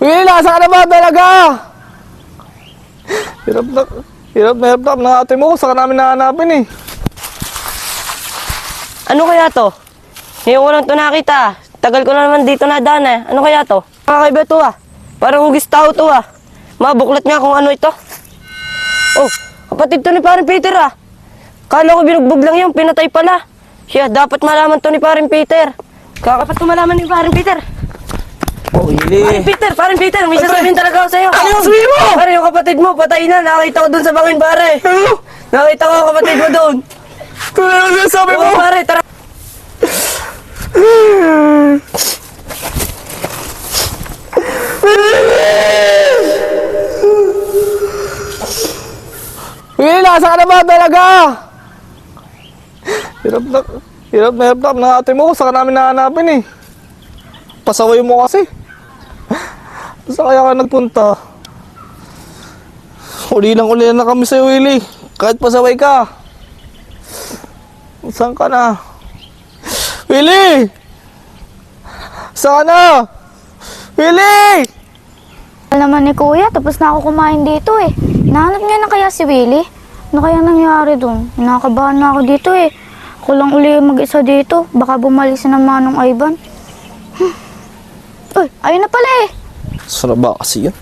Willie, nasa ka na ba talaga? Hirap na hirap na ate mo. Saka namin nahanapin eh. Ano kaya to? Ngayon ko lang to nakita. Tagal ko na naman dito nadaan eh. Ano kaya to? Kakaiba to ah. Parang hugis tao to ah. Mabuklat nga kung ano ito. Oh, kapatid to ni Paring Peter ah. Kala ko binugbog lang yun, pinatay pala. Siya, dapat malaman to ni Paring Peter. Kakapat ko malaman ni Paring Peter. Oh, Willie. Paring Peter, may sasabihin talaga ako sa'yo. Ano yung sabihin mo? Pare, yung kapatid mo, patay na. Nakita ko dun sa bangin, pare. Ano? Nakita ko ang kapatid mo dun. Ano yung sinasabi mo? Oo, pare, tara. Willie, nasa ka na ba talaga? Hirap na ate mo. Saka namin nahanapin eh. Pasaway mo kasi. Saan kaya ka nagpunta? Uli na kami sa'yo, Willie. Kahit pasaway ka. Saan ka na? Willie! Saan ka na? Willie! Alam naman ni Kuya, tapos na ako kumain dito eh. Nahanap niya na kaya si Willie? Ano kaya nangyari dun? Nakakabahan na ako dito eh. Ako lang uli mag-isa dito. Baka bumalik si na Manong Ivan. Uy, ayun na pala eh. Sarap ba kasi yun?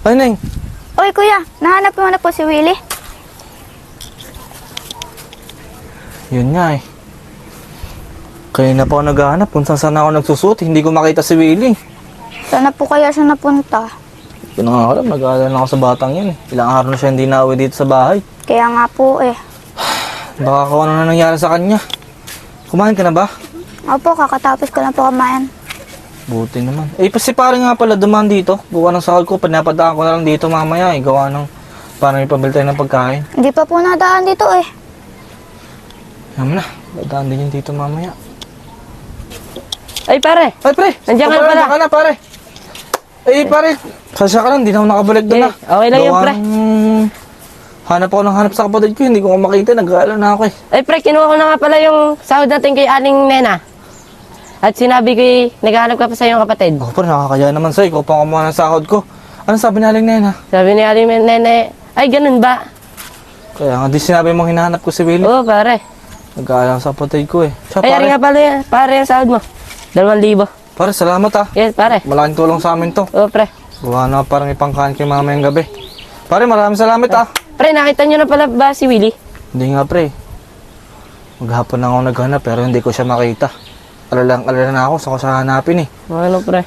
Ay, Neng. Uy Kuya, nahanap mo na po si Willie? Yun nga eh. Kaya na po ako naghahanap kung saan ako nagsusuot. Hindi ko makita si Willie. Sana po kaya siya napunta? Hindi ko na nga alam. Nag-aalala na ako sa batang yun eh. Ilang araw na siya hindi nauwi dito sa bahay. Kaya nga po eh. Baka kung ano na nangyari sa kanya. Kumain ka na ba? Opo, kakatapos ko lang po kumain. Buti naman. Eh, si pare nga pala dumaan dito. Gawa ng sahod ko. Panapadaan ko na lang dito mamaya eh. Gawa ng para may pabili tayo ng pagkain. Hindi pa po nadaan dito eh. Yaman na. Dadaan din yun dito mamaya. Ay, pare. Ay, pre! Nandiyan ka na pala. Nandiyan ka na, pare. Eh, pare. Sasya ka lang. Hindi na ako nakabalik doon na. Okay lang yun, pre. Hanap ako ng hanap sa kapatid ko. Hindi ko makita. Nag-aalala na ako eh. Ay, pre, kinuha ko na nga pala yung sahod natin kay Aling Nena. At sinabi ko naghahanap ka pa sa iyong kapatid. Ako, pre. Nakakaya naman sa'yo. Ikaw pa kumuha ng sahod ko. Ano sabi ni Aling Nena? Sabi ni Aling Nena, ay, ganun ba? Kaya nga, di sinabi mong hinahanap ko si Willie. Oo, pare. Nag-aalala sa kapatid ko eh. Siya, Ay, pare. ari nga pala yan. Pare, yung sahod mo. 2,000. Pare, salamat ah. Yes, pare. Malaking tulong sa amin to. Oo, pre. Gawa na parang ipangkain kay mamayang gabi. Pare, maraming salamat ah. Pre, nakita nyo na pala ba si Willie? Hindi nga pre. Maghapon na ako naghanap pero hindi ko siya makita. Alala na ako sa ko siya hanapin eh. Ano, pre?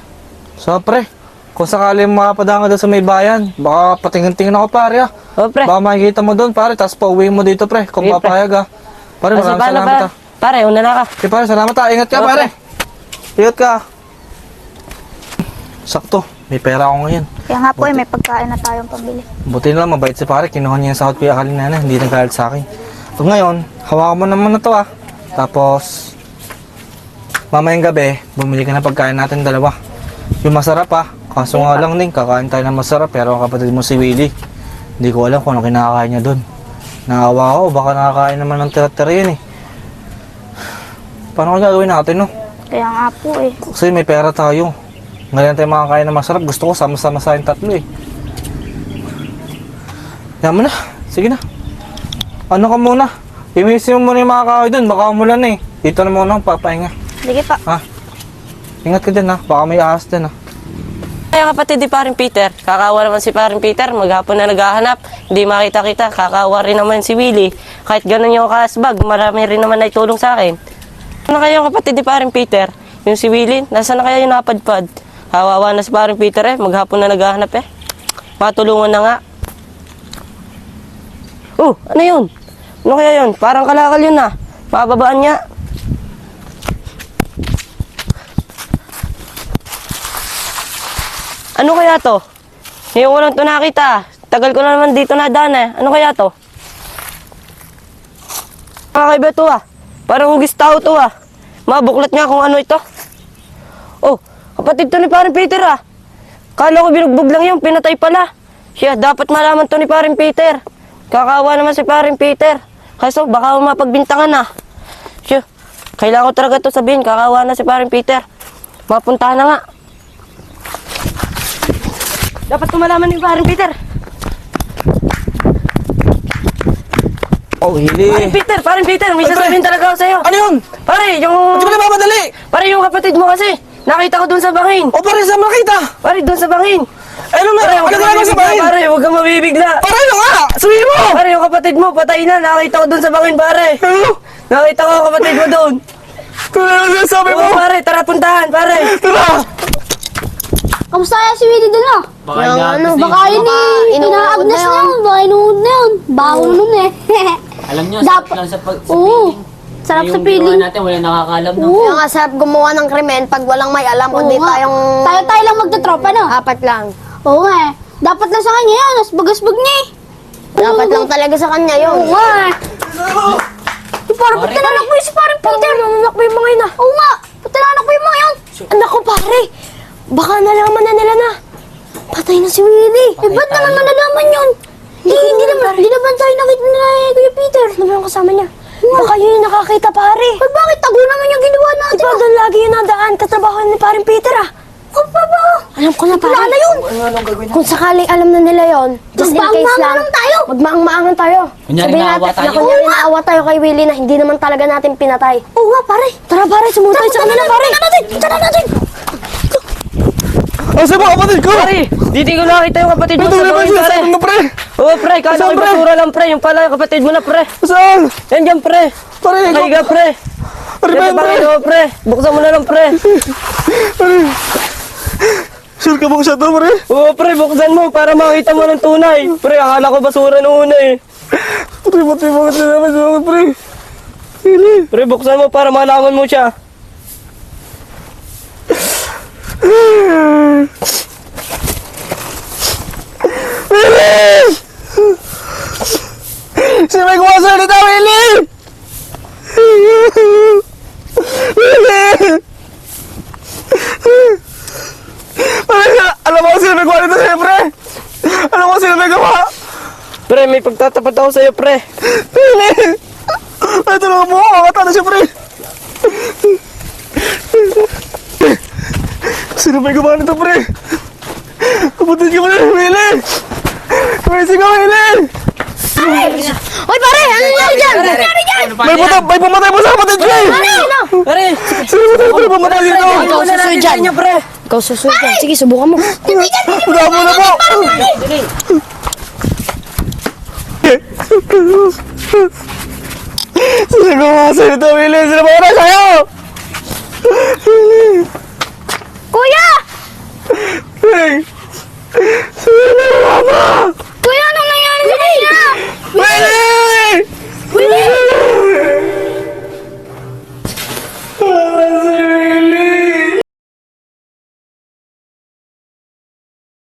So pre, kung sakali makapadaan ka doon sa may bayan, baka patingin-tingin ako pare ah. Oo, pre. Baka makikita mo doon pare, tapos pauwi mo dito pre, kung Sige, pre. papayag ah. Pare, Asa, maraming paano salamat ba? ah. Pare, una na ka. Okay, pare, salamat ah. Ingat ka Oo, pare. Ingat ka. Sakto, may pera ako ngayon. Kaya nga po eh, may pagkain na tayong pambili. Buti na lang, mabait si pare. Kinuha niya yung sahod ko yung akaling nana. Hindi nagalit sa akin. So ngayon, hawakan mo naman na to ah. Tapos, mamayang gabi, bumili ka na pagkain natin dalawa. Yung masarap ah. Kaso nga lang din, kakain tayo ng masarap. Pero ang kapatid mo si Willie, hindi ko alam kung ano kinakain niya doon. Naawa ako, baka nakakain naman ng tira-tira yun eh. Paano kaya gagawin natin no? Kaya nga po eh. Kasi may pera tayo. Ngayon tayo makakain ng masarap. Gusto ko sama-sama sa yung tatlo eh. Yan mo na. Sige na. Ano ka muna? Imisin mo muna yung mga kahoy dun. Baka umulan na eh. Dito na muna ako papahinga. Sige pa. Ha? Ingat ka dyan ha. Baka may ahas din ha. Ay, kapatid ni Paring Peter. Kakawa naman si Paring Peter. Maghapon na naghahanap. Hindi makita-kita. Kakawa rin naman si Willie. Kahit ganun yung kasbag, marami rin naman na itulong sa akin. Ano kaya yung kapatid ni Paring Peter? Yung si Willie, nasa na kaya yung napadpad? Hawawa na si Paring Peter eh. Maghapon na naghahanap eh. Matulungan na nga. Oh, ano yun? Ano kaya yun? Parang kalakal yun ah. Mababaan niya. Ano kaya to? Ngayon ko lang to nakita. Tagal ko na naman dito nadaan eh. Ano kaya to? Kakaiba to ah. Parang hugis tao to ah. Mabuklat nga kung ano ito. Oh, kapatid to ni Paring Peter ah. Kala ko binugbog lang yun, pinatay pala. Siya, dapat malaman to ni Paring Peter. Kakawa naman si Paring Peter. Kaso baka mapagbintangan ah. Siya, kailangan ko talaga to sabihin. Kakawa na si Paring Peter. Mapuntahan na nga. Dapat ko malaman ni paring Peter. Oh, Willie. Paring Peter, may Ay, pre. sasabihin talaga ako sa'yo. Ano yun? Pare, Ba't ka napapadali? Pare, yung kapatid mo kasi. Nakita ko doon sa bangin. O pare, saan makita? Pare, doon sa bangin. Ano na? Pare, Ano huwag ka kang naman sa mabibigla, bahin? pare. Huwag kang mabibigla. Pare, ano nga? Sabihin mo! Pare, yung kapatid mo, patay na. Nakita ko doon sa bangin, pare. Ano? Nakita ko ang kapatid mo doon. Ano sabi mo? Oo, pare, tara puntahan, pare. Tara! Kamusta kaya si Willie dun ah? Baka inaagnas na Baka yun eh, inaagnas na yun. Baka inuud na yun. Baho nun eh. Alam nyo, Dapat- sarap lang sa, sa Oo. feeling. Sarap sa Yung feeling. ginawa natin, wala nakakalam no? Oo. Kaya nga sarap gumawa ng krimen pag walang may alam, kundi Oo nga. tayong Tayo lang magtatropa no? apat lang. Oo nga eh. Dapat lang sa kanya yun. Asbag-asbag niya eh. Dapat lang talaga sa kanya yun. Oo nga eh. Parang ba't tinanakbo yun si parang Peter? Nananakbo yung mga yun ah. Oo nga. Ba't tinanakbo yung mga yun? Anak ko pare, baka nalaman na nila na. Patay na si Willie. Eh ba't naman malalaman yun? Hindi naman tayo nakita na Kuya Peter. Ano ba yung kasama niya? Baka yun yung nakakita pare. Ba't bakit tago naman yung ginawa natin? Ikaw doon lagi yung nadaan, katrabaho ni paring Peter ah. Ano ba? Alam ko na pare. Wala na yun. Kung sakaling alam na nila yon, just in case Magmaang-maangan lang. lang tayo. Magmaang-maangan tayo. Kunyari Sabihin naawa natin tayo. na kunyari naawa tayo kay Willie na hindi naman talaga natin pinatay. Oo nga pare. Tara pare, sumutay sa kanila pare. Tara natin. Ang sabi mo, kapatid ko! Pare, dito ko nakita yung kapatid mo Ito sa na ba bangin, siya? pare. Sabi mo, pre! Oo, pre, kala Saan, ko pre? basura lang, pre. Yung pala, kapatid mo na, pre. Saan? Yan dyan, pre. Pare, ikaw! Kahiga, pre. Ano ba Yan yan, sa pre? bangin, oo, pre. Buksan mo na lang, pre. Sure ka bang siya to, pre? Oo, pre, buksan mo para makita mo ng tunay. Pre, akala ko basura noon eh. Pre, pati bakit na naman sa akin, pre? Willie! Pre, buksan mo para malaman mo siya. Willie! Sino may kumasal dito, Willie? Willie! Alam mo kung sino may gawa dito sa'yo, pre? Alam mo kung sino may gawa? Pre, may pagtatapat ako sa'yo, pre. Willie! Ay, tulungan mo ako. Makata na siya, pre. Sino may gawa nito, pre? Kapatid ka mo na, Willie! Kumisi ka, Willie! Hoy pare, ano nangyari dyan? Ano nangyari dyan? May pumatay mo sa kapatid ko, eh! Pare, Sino mo pumatay dito? ikaw na natin sa inyo, pre. Ikaw susunod yan. Sige, subukan mo. Damo na po! Sino gumasal nito, Willie? Sino ba oras sa'yo? Kuya! Willie!